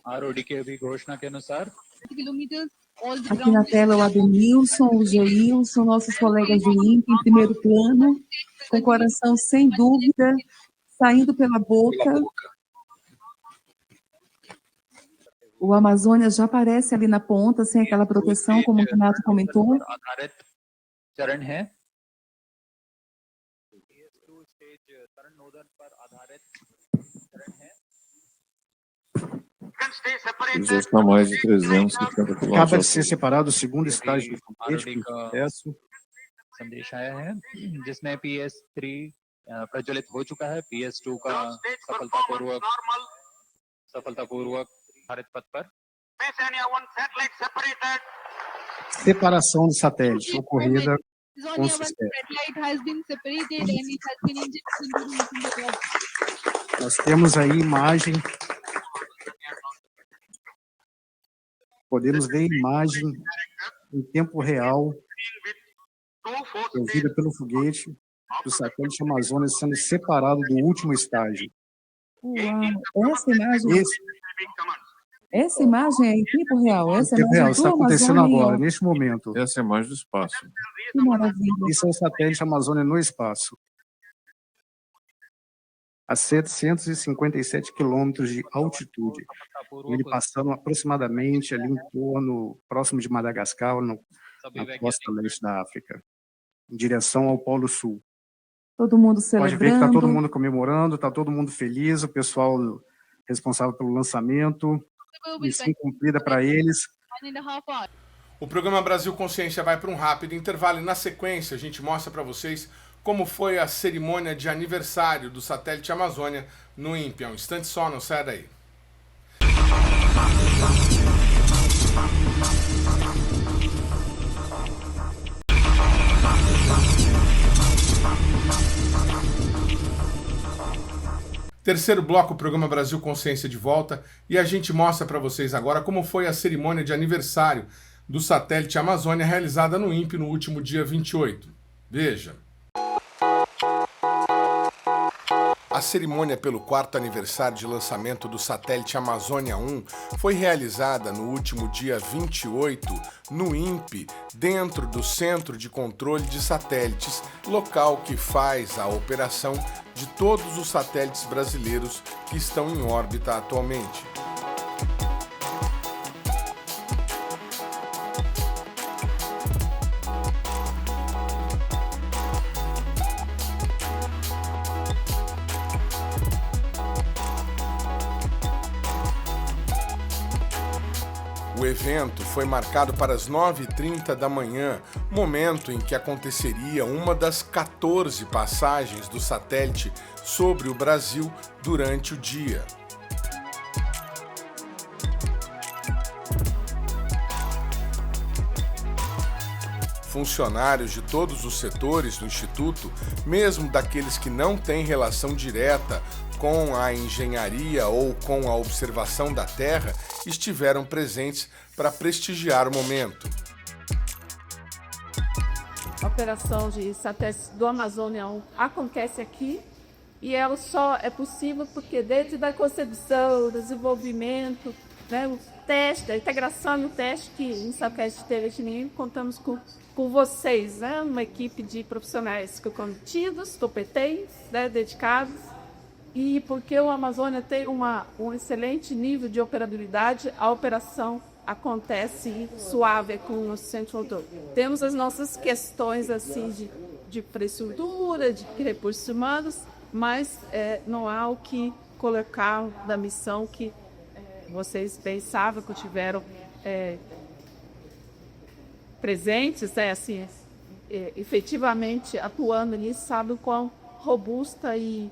[SPEAKER 18] ROD के अभी घोषणा के अनुसार
[SPEAKER 16] Aqui na tela o Adenilson, o Geilson, nossos colegas do INPE em primeiro plano, com o coração sem dúvida, saindo pela boca. O Amazônia já aparece ali na ponta, sem aquela proteção, como o Renato comentou.
[SPEAKER 15] Os tamanhos de 350 km.
[SPEAKER 19] Acaba de ser separado o segundo estágio do foguete com sucesso.
[SPEAKER 18] संदेश आया है जिसमें PS3 प्रज्वलित हो चुका है, PS2 का सफलतापूर्वक भारत पथ पर।
[SPEAKER 19] Separação do satélite ocorrida com sucesso. Nós temos aí imagem. Podemos ver imagem em tempo real produzida pelo foguete do satélite Amazônia sendo separado do último estágio.
[SPEAKER 16] Uau, essa imagem é em tempo real? Essa
[SPEAKER 19] tempo real,
[SPEAKER 16] imagem
[SPEAKER 19] está
[SPEAKER 16] do
[SPEAKER 19] acontecendo
[SPEAKER 16] Amazônia
[SPEAKER 19] agora, neste momento.
[SPEAKER 15] Essa é a imagem do espaço.
[SPEAKER 16] Que maravilha.
[SPEAKER 19] Isso é o satélite Amazônia no espaço. A 757 quilômetros de altitude. Ele passando aproximadamente ali em torno, próximo de Madagascar, na costa leste da África, em direção ao Polo Sul.
[SPEAKER 16] Todo mundo
[SPEAKER 19] Pode
[SPEAKER 16] celebrando.
[SPEAKER 19] ver que está todo mundo comemorando, está todo mundo feliz, o pessoal responsável pelo lançamento, missão cumprida para eles.
[SPEAKER 1] O programa Brasil Consciência vai para um rápido intervalo e na sequência a gente mostra para vocês como foi a cerimônia de aniversário do satélite Amazônia no INPE. Um instante só, não sai daí. Terceiro bloco, o programa Brasil Consciência de volta, e a gente mostra para vocês agora como foi a cerimônia de aniversário do satélite Amazônia realizada no INPE no último dia 28. Veja. A cerimônia pelo 4º aniversário de lançamento do satélite Amazônia 1 foi realizada no último dia 28 no INPE, dentro do Centro de Controle de Satélites, local que faz a operação de todos os satélites brasileiros que estão em órbita atualmente. O evento foi marcado para as 9h30 da manhã, momento em que aconteceria uma das 14 passagens do satélite sobre o Brasil durante o dia. Funcionários de todos os setores do Instituto, mesmo daqueles que não têm relação direta com a engenharia ou com a observação da Terra, estiveram presentes para prestigiar o momento.
[SPEAKER 20] A operação de satélites do Amazônia 1 acontece aqui e ela só é possível porque desde a concepção, o desenvolvimento, né, o teste, a integração no teste que em satélite TVGNM contamos com vocês, né, uma equipe de profissionais comprometidos, competentes, né, dedicados. E porque o Amazônia tem um excelente nível de operabilidade, a operação acontece suave com o nosso centro motor. Temos as nossas questões assim de infraestrutura, de recursos humanos, mas não há o que colocar da missão que vocês bem sabem que tiveram presentes, assim, efetivamente atuando nisso, sabem quão robusta e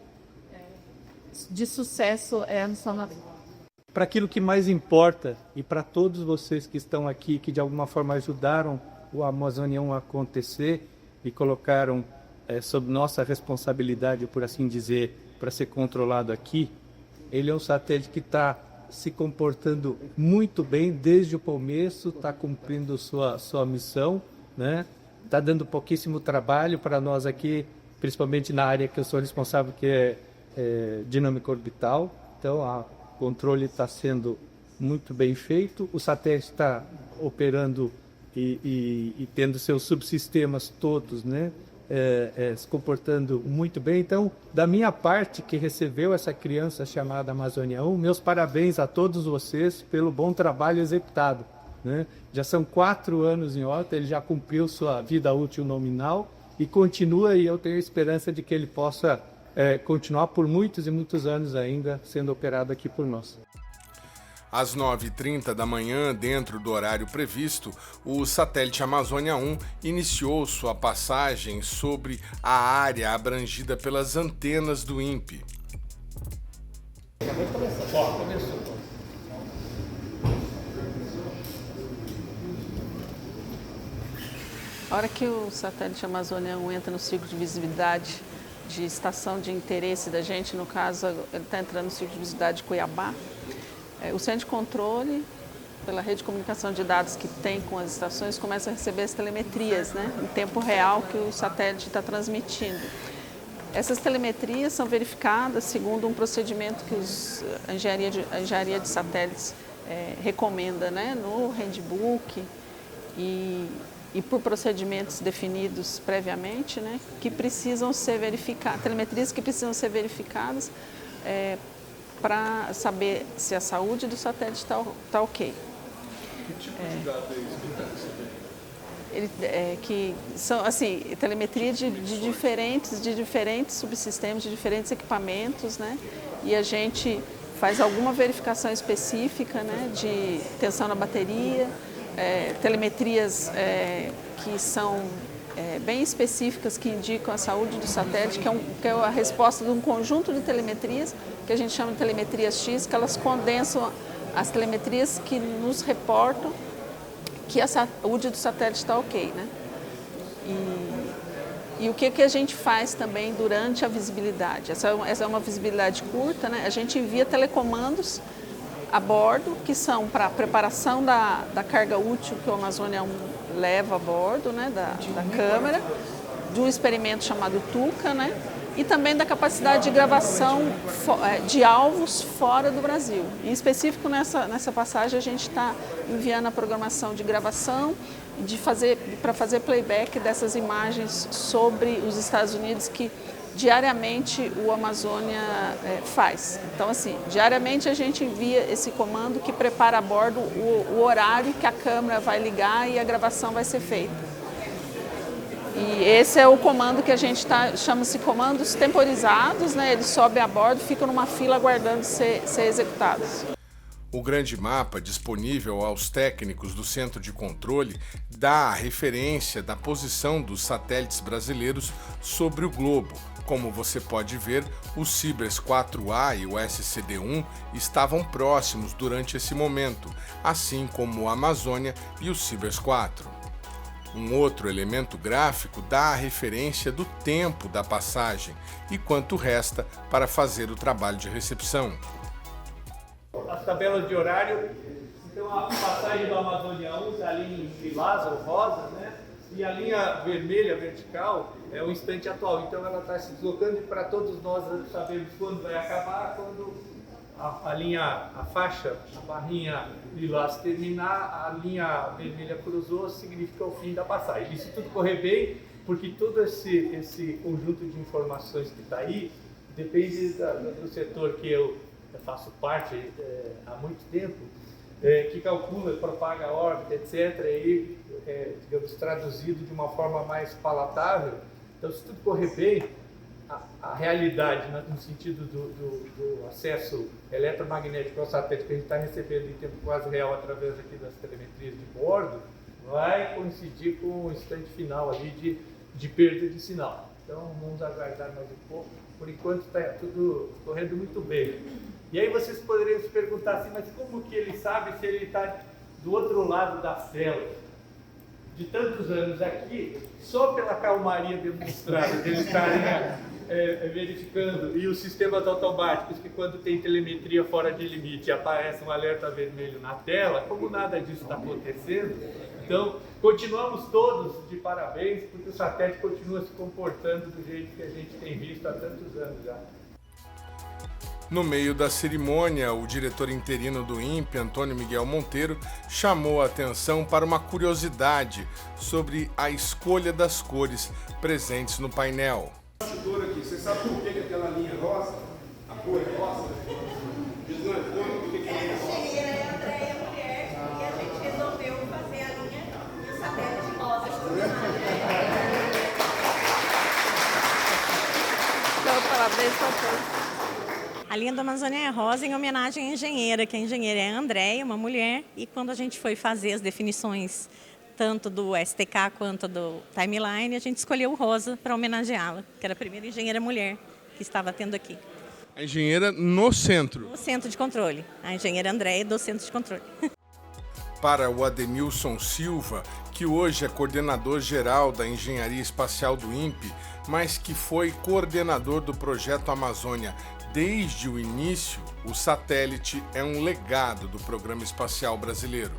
[SPEAKER 20] de sucesso é a missão na vida.
[SPEAKER 21] Para aquilo que mais importa e para todos vocês que estão aqui, que de alguma forma ajudaram o Amazônia 1 a acontecer e colocaram sob nossa responsabilidade, por assim dizer, para ser controlado aqui, ele é um satélite que está se comportando muito bem desde o começo, está cumprindo sua missão, né? Está dando pouquíssimo trabalho para nós aqui, principalmente na área que eu sou responsável, que é dinâmica orbital. Então, o controle está sendo muito bem feito, o satélite está operando e tendo seus subsistemas todos, né, se comportando muito bem. Então, da minha parte, que recebeu essa criança chamada Amazônia 1, meus parabéns a todos vocês pelo bom trabalho executado, né? Já são 4 anos em órbita, ele já cumpriu sua vida útil nominal e continua, e eu tenho esperança de que ele possa continuar por muitos e muitos anos ainda sendo operado aqui por nós.
[SPEAKER 1] Às 9h30 da manhã, dentro do horário previsto, o satélite Amazônia 1 iniciou sua passagem sobre a área abrangida pelas antenas do INPE.
[SPEAKER 2] Começou.
[SPEAKER 22] A hora que o satélite Amazônia 1 entra no ciclo de visibilidade de estação de interesse da gente, no caso, ele está entrando no ciclo de visibilidade de Cuiabá, o centro de controle, pela rede de comunicação de dados que tem com as estações, começa a receber as telemetrias, né, em tempo real que o satélite está transmitindo. Essas telemetrias são verificadas segundo um procedimento que a engenharia de satélites recomenda, né, no handbook e por procedimentos definidos previamente, né, que precisam ser verificadas, telemetrias que precisam ser verificadas para saber se a saúde do satélite está ok.
[SPEAKER 1] Que tipo de dado é isso
[SPEAKER 22] que são assim, telemetria de diferentes subsistemas, de diferentes equipamentos, né, e a gente faz alguma verificação específica, né, de tensão na bateria, telemetrias que são bem específicas, que indicam a saúde do satélite, que é a resposta de um conjunto de telemetrias, que a gente chama de telemetrias X, que elas condensam as telemetrias que nos reportam que a saúde do satélite está ok, né? E o que a gente faz também durante a visibilidade? Essa é uma visibilidade curta, né? A gente envia telecomandos a bordo, que são para a preparação da carga útil que o Amazônia 1 leva a bordo, né, da câmera, de um experimento chamado TUCA, né, e também da capacidade de gravação de alvos fora do Brasil. Em específico, nessa passagem, a gente está enviando a programação de gravação para fazer playback dessas imagens sobre os Estados Unidos que diariamente o Amazônia faz. Então, assim, diariamente a gente envia esse comando que prepara a bordo o horário que a câmera vai ligar e a gravação vai ser feita. E esse é o comando que a gente chama-se comandos temporizados, né? Eles sobem a bordo e ficam numa fila aguardando ser executados.
[SPEAKER 1] O grande mapa disponível aos técnicos do Centro de Controle dá a referência da posição dos satélites brasileiros sobre o globo. Como você pode ver, o Cibers 4A e o SCD-1 estavam próximos durante esse momento, assim como o Amazônia e o Cibers 4. Um outro elemento gráfico dá a referência do tempo da passagem e quanto resta para fazer o trabalho de recepção.
[SPEAKER 2] As tabelas de horário, então a passagem do Amazônia 1 está ali em lilás ou rosa, né? E a linha vermelha, vertical, é o instante atual. Então ela está se deslocando para todos nós sabermos quando vai acabar, quando a faixa, a barrinha lilás terminar, a linha vermelha cruzou, significa o fim da passagem. E se tudo correr bem, porque todo esse conjunto de informações que está aí, depende do setor que eu faço parte há muito tempo, que calcula, propaga a órbita, etc., e, digamos, traduzido de uma forma mais palatável. Então, se tudo correr bem, a realidade, no sentido do acesso eletromagnético ao satélite que a gente está recebendo em tempo quase real através aqui das telemetrias de bordo, vai coincidir com o instante final ali de perda de sinal. Então, vamos aguardar mais um pouco. Por enquanto, está tudo correndo muito bem. E aí vocês poderiam se perguntar assim, mas como que ele sabe se ele está do outro lado da célula? De tantos anos aqui, só pela calmaria demonstrada de eles estarem verificando, e os sistemas automáticos que quando tem telemetria fora de limite aparece um alerta vermelho na tela, como nada disso está acontecendo, então continuamos todos de parabéns, porque o satélite continua se comportando do jeito que a gente tem visto há tantos anos já.
[SPEAKER 1] No meio da cerimônia, o diretor interino do INPE, Antônio Miguel Monteiro, chamou a atenção para uma curiosidade sobre a escolha das cores presentes no painel.
[SPEAKER 23] Aqui, você sabe por que aquela linha rosa, a cor é rosa? Diz não é cor, por que é rosa? Eu cheguei a Andréia Mulher e a gente resolveu fazer a linha e o satélite rosa.
[SPEAKER 22] Então, parabéns para todos.
[SPEAKER 24] A
[SPEAKER 4] linha do Amazônia é rosa em homenagem à engenheira, que a engenheira é a Andréia, uma mulher, e quando a gente foi fazer as definições tanto do STK quanto do Timeline, a gente escolheu o rosa para homenageá-la, que era a primeira engenheira mulher que estava tendo aqui.
[SPEAKER 1] A engenheira no centro.
[SPEAKER 4] No centro de controle, a engenheira Andréia do centro de controle.
[SPEAKER 1] Para o Ademilson Silva, que hoje é coordenador geral da Engenharia Espacial do INPE, mas que foi coordenador do projeto Amazônia desde o início, o satélite é um legado do Programa Espacial Brasileiro.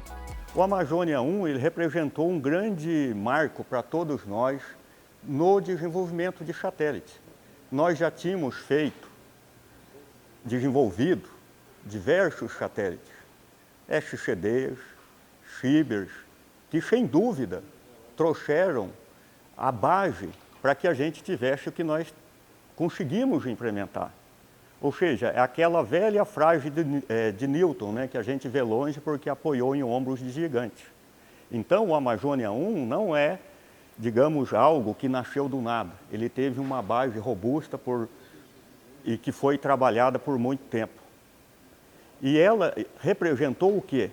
[SPEAKER 7] O Amazônia 1 ele representou um grande marco para todos nós no desenvolvimento de satélites. Nós já tínhamos desenvolvido diversos satélites, SCDs, Cibers, que sem dúvida trouxeram a base para que a gente tivesse o que nós conseguimos implementar. Ou seja, é aquela velha frase de Newton, né, que a gente vê longe porque apoiou em ombros de gigantes. Então, o Amazônia 1 não é, digamos, algo que nasceu do nada. Ele teve uma base robusta e que foi trabalhada por muito tempo. E ela representou o quê?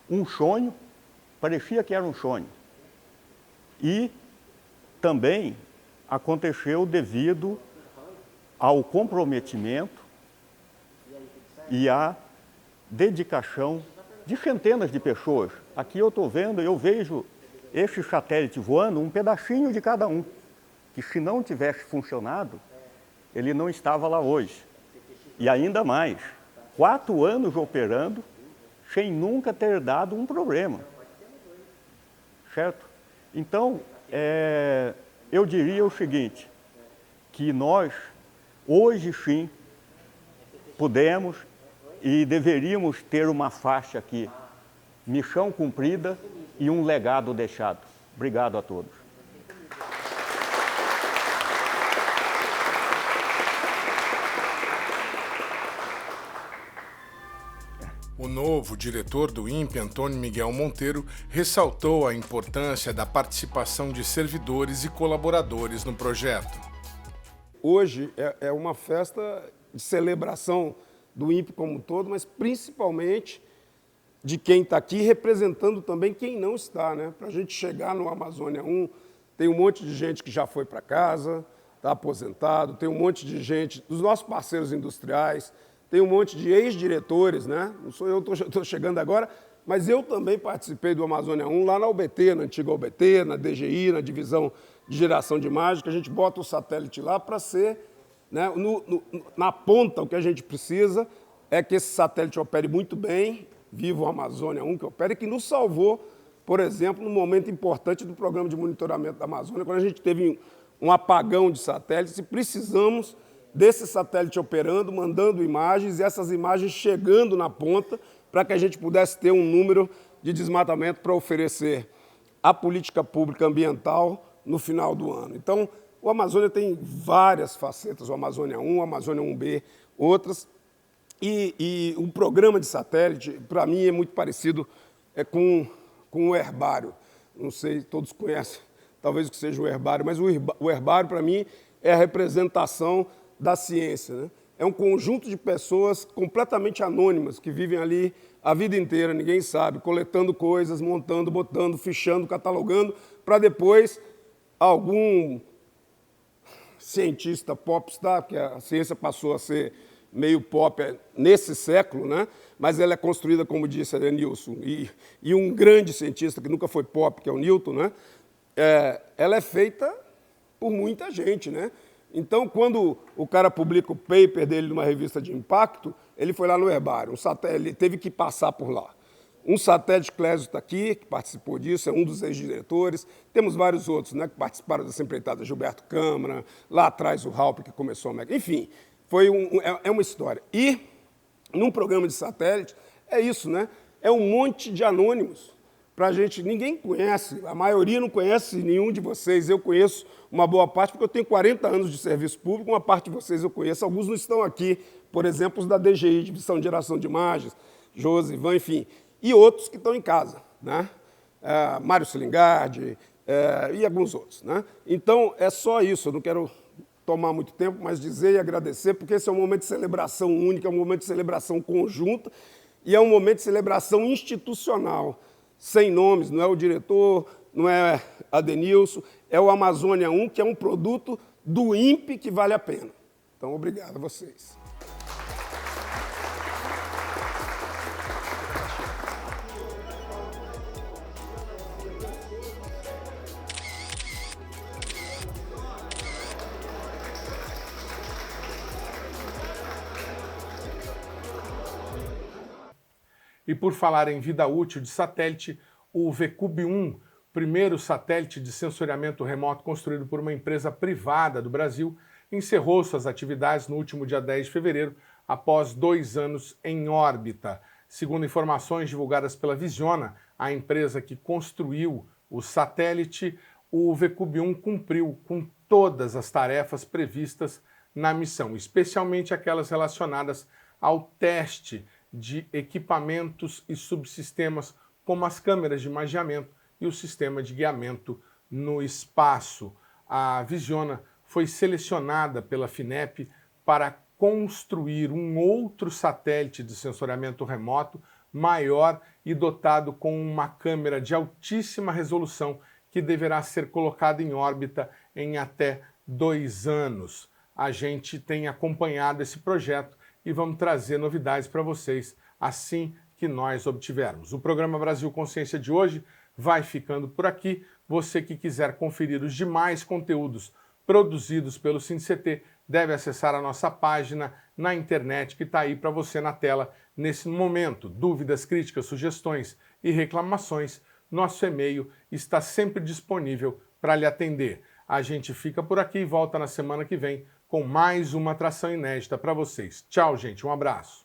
[SPEAKER 7] Um sonho, parecia que era um sonho. E também aconteceu devido ao comprometimento e à dedicação de centenas de pessoas. Aqui eu vejo esse satélite voando, um pedacinho de cada um, que se não tivesse funcionado, ele não estava lá hoje. E ainda mais, 4 anos operando, sem nunca ter dado um problema. Certo? Então, eu diria o seguinte, que nós, hoje sim, podemos e deveríamos ter uma faixa aqui, missão cumprida e um legado deixado. Obrigado a todos.
[SPEAKER 1] O novo diretor do INPE, Antônio Miguel Monteiro, ressaltou a importância da participação de servidores e colaboradores no projeto.
[SPEAKER 23] Hoje é uma festa de celebração do INPE como um todo, mas principalmente de quem está aqui, representando também quem não está, né? Para a gente chegar no Amazônia 1, tem um monte de gente que já foi para casa, está aposentado, tem um monte de gente dos nossos parceiros industriais, tem um monte de ex-diretores, né? Não sou eu que estou chegando agora, mas eu também participei do Amazônia 1 lá na UBT, na antiga UBT, na DGI, na divisão de geração de imagem, que a gente bota o satélite lá para ser, né, na ponta. O que a gente precisa é que esse satélite opere muito bem, viva o Amazônia 1, que opere, que nos salvou, por exemplo, num momento importante do programa de monitoramento da Amazônia, quando a gente teve um apagão de satélites e precisamos desse satélite operando, mandando imagens, e essas imagens chegando na ponta para que a gente pudesse ter um número de desmatamento para oferecer a política pública ambiental no final do ano. Então, o Amazônia tem várias facetas, o Amazônia 1, o Amazônia 1B, outras, e o programa de satélite, para mim, é muito parecido com o herbário. Não sei, todos conhecem, talvez o que seja o herbário, mas o herbário, para mim, é a representação da ciência, né? É um conjunto de pessoas completamente anônimas que vivem ali a vida inteira, ninguém sabe, coletando coisas, montando, botando, fichando, catalogando, para depois algum cientista popstar, porque a ciência passou a ser meio pop nesse século, né? Mas ela é construída, como disse a Nilson, e um grande cientista que nunca foi pop, que é o Newton, né? Ela é feita por muita gente, né? Então, quando o cara publica o paper dele numa revista de impacto, ele foi lá no herbário, ele teve que passar por lá. Um satélite, Clésio está aqui, que participou disso, é um dos ex-diretores. Temos vários outros, né, que participaram dessa empreitada, Gilberto Câmara, lá atrás o Halpe, que começou a Mega. Enfim, é uma história. E, num programa de satélite, é isso, né? É um monte de anônimos. Para a gente, ninguém conhece, a maioria não conhece nenhum de vocês. Eu conheço uma boa parte, porque eu tenho 40 anos de serviço público, uma parte de vocês eu conheço, alguns não estão aqui, por exemplo, os da DGI, Divisão de Geração de Imagens, Josi, Ivan, enfim, e outros que estão em casa, né? Mário Silingardi e alguns outros, né? Então, é só isso, eu não quero
[SPEAKER 5] tomar muito tempo, mas dizer e agradecer, porque esse é um momento de celebração única, é um momento de celebração conjunta e é um momento de celebração institucional, sem nomes, não é o diretor, não é Adenilson, é o Amazônia 1, que é um produto do INPE que vale a pena. Então, obrigado a vocês.
[SPEAKER 1] E por falar em vida útil de satélite, o VCUB-1, primeiro satélite de sensoriamento remoto construído por uma empresa privada do Brasil, encerrou suas atividades no último dia 10 de fevereiro, após 2 anos em órbita. Segundo informações divulgadas pela Visiona, a empresa que construiu o satélite, o VCUB-1 cumpriu com todas as tarefas previstas na missão, especialmente aquelas relacionadas ao teste de equipamentos e subsistemas, como as câmeras de imageamento e o sistema de guiamento no espaço. A Visiona foi selecionada pela FINEP para construir um outro satélite de sensoriamento remoto maior e dotado com uma câmera de altíssima resolução que deverá ser colocada em órbita em até 2 anos. A gente tem acompanhado esse projeto e vamos trazer novidades para vocês assim que nós obtivermos. O programa Brasil Consciência de hoje vai ficando por aqui. Você que quiser conferir os demais conteúdos produzidos pelo SINCT deve acessar a nossa página na internet que está aí para você na tela nesse momento. Dúvidas, críticas, sugestões e reclamações, nosso e-mail está sempre disponível para lhe atender. A gente fica por aqui e volta na semana que vem com mais uma atração inédita para vocês. Tchau, gente. Um abraço.